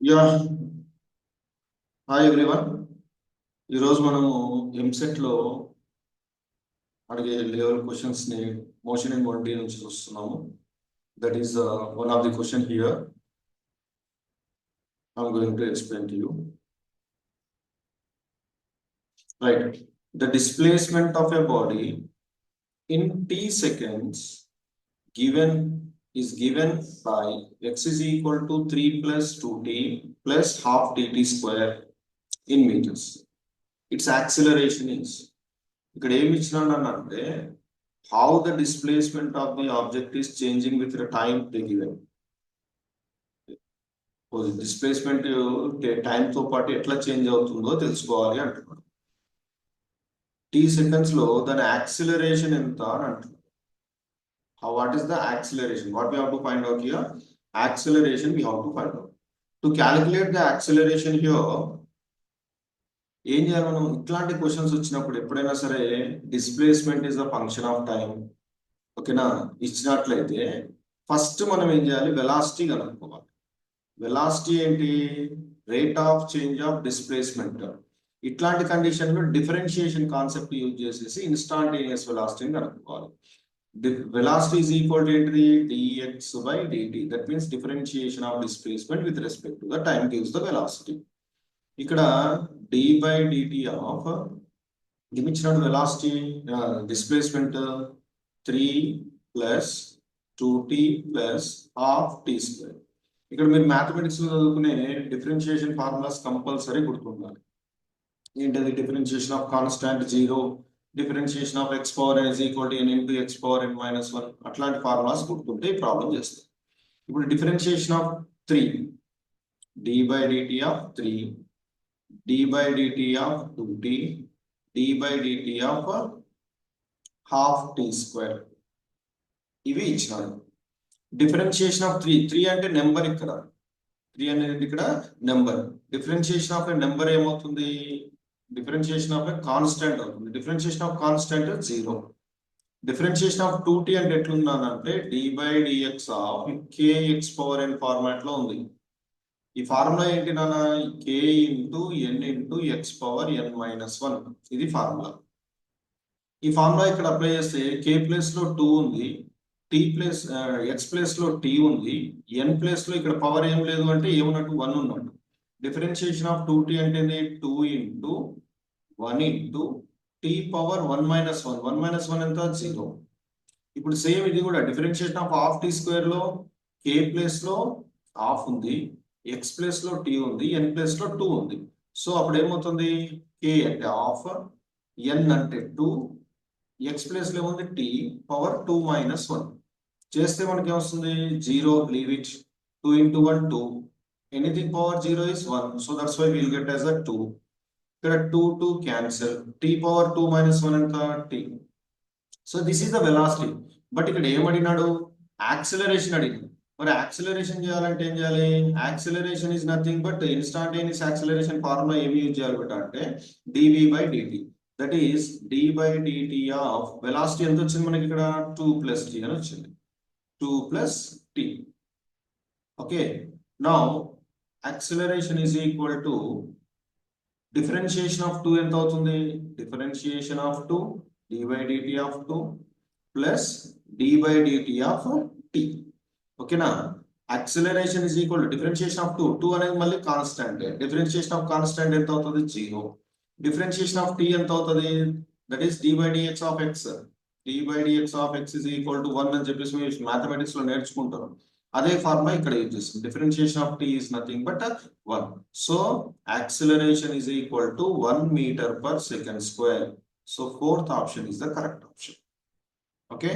Yeah hi everyone. ఈరోజు మనము ఎంసెట్లో అడిగే లెవెల్ క్వశ్చన్స్ని మోషన్ ఇన్ 1D నుంచి చూస్తున్నాము. That is one of the question here. I'm going to explain to you. Right, the displacement of a body in t seconds is given by x is equal to 3 plus 2t plus half dt square in meters. Its acceleration is, ఇక్కడ ఏమి ఇచ్చినాడంటే how the displacement of the object is changing with the time they given. Displacement time తో పాటు ఎట్లా change అవుతుందో తెలుసుకోవాలి అంటున్నాడు. t seconds లో దాని యాక్సిలరేషన్ ఎంత అని అంటున్నాడు. What is the acceleration? What we have to find out here? Acceleration we have to find out. To calculate the acceleration here, ఏం చేయాలి మనం? ఇట్లాంటి క్వశ్చన్స్ వచ్చినప్పుడు ఎప్పుడైనా సరే displacement is the function of time, ఓకేనా, ఇచ్చినట్లయితే ఫస్ట్ మనం ఏం చేయాలి? వెలాసిటీ కనుక్కోవాలి. వెలాసిటీ ఏంటి? Rate of change of displacement. ఇట్లాంటి కండిషన్లో డిఫరెన్షియేషన్ కాన్సెప్ట్ యూజ్ చేసేసి ఇన్స్టాంటేనియస్ వెలాసిటీని కనుక్కోవాలి. The velocity is equal to dx by dt. That means differentiation of displacement with respect to the time gives the velocity. ఇక్కడ d by dt of ఇచ్చిన velocity displacement 3 plus 2t plus half t square. ఇక్కడ మీరు mathematics లో చదువుకునే differentiation formulas compulsory గుర్తుండాలి. ఏంటది? Differentiation of constant 0, differentiation of x power n is equal to n into x power n minus 1, అట్లాంటి formulas గుర్తుంటే ఈ ప్రాబ్లం చేస్తాం. ఇప్పుడు differentiation of 3, d by dt of 3, d by dt of 2t, d by dt of half t square, ఇవి ఇచ్చినారు. Differentiation of 3 అంటే number, ఇక్కడ 3 అనేది ఇక్కడ నెంబర్. డిఫరెన్షియేషన్ ఆఫ్ నెంబర్ ఏమవుతుంది? డిఫరెన్షియేషన్ ఆఫ్ కాన్స్టెంట్ అవుతుంది. Differentiation of constant 0. Differentiation of 2t అంటే ఎట్లుందంటే d by dx of kx power n format లో ఉంది. ఈ ఫార్ములా ఏంటి నాన్న? k into n into x power n minus 1, ఇది ఫార్ములా. ఈ ఫార్ములా ఇక్కడ అప్లై చేస్తే k ప్లేస్ లో 2 ఉంది, t ప్లేస్ x ప్లేస్ లో t ఉంది, n ప్లేస్ లో ఇక్కడ పవర్ ఏం లేదు అంటే ఏమున్నట్టు? 1 ఉన్నట్టు. డిఫరెన్షియేషన్ ఆఫ్ 2t అంటే 2 into 1 into t power 1 minus 1. 1 minus 1 ఎంత? 0. ఇప్పుడు సేమ్ ఇది కూడా differentiation of half t square లో k ప్లేస్ లో హాఫ్ ఉంది, x ప్లేస్ లో t ఉంది, n ప్లేస్ లో 2 ఉంది. సో అప్పుడు ఏమవుతుంది? k అంటే హాఫ్, n అంటే 2, x ప్లేస్ లో ఏముంది? t power 2 minus 1. చేస్తే మనకి ఏమొస్తుంది? 0, leave it. 2 into 1 2, anything power 0 is 1, so that's why we'll get as a 2. ఇక్కడ 2 క్యాన్సల్, t పవర్ 2 మైనస్ 1 ఎంత? t. So this is the velocity. But ఇక్కడ ఏమడినాడు? Acceleration అడిగాడు. మరి యాక్సిలరేషన్ చేయాలంటే ఏం చేయాలి? Acceleration is nothing but instantaneous acceleration formula ఏమి use చేయాలి బట్ అంటే dv by dt. That is d by dt of velocity ఎంత వచ్చింది మనకి? ఇక్కడ 2 plus t అని వచ్చింది. 2 plus t. Okay, now acceleration is equal to differentiation of 2 ఎంత అవుతుంది? differentiation of 2 d by dt of 2 plus d by dt of t. ఓకేనా? acceleration is equal to differentiation of 2 అనేది మళ్ళీ కాన్స్టాంట్. differentiation of కాన్స్టాంట్ ఎంత అవుతుంది? 0. differentiation of t ఎంత అవుతుంది? that is d by dx of x. d by dx of x is equal to 1 అని చెప్పేసి మీరు మ్యాథమెటిక్స్ లో నేర్చుకుంటారు. అదే ఫార్ములా ఇక్కడ యూజ్ చేస్తాం. Differentiation of t is nothing but 1. So acceleration is equal to 1 meter per second square. So fourth option is the correct option. Okay.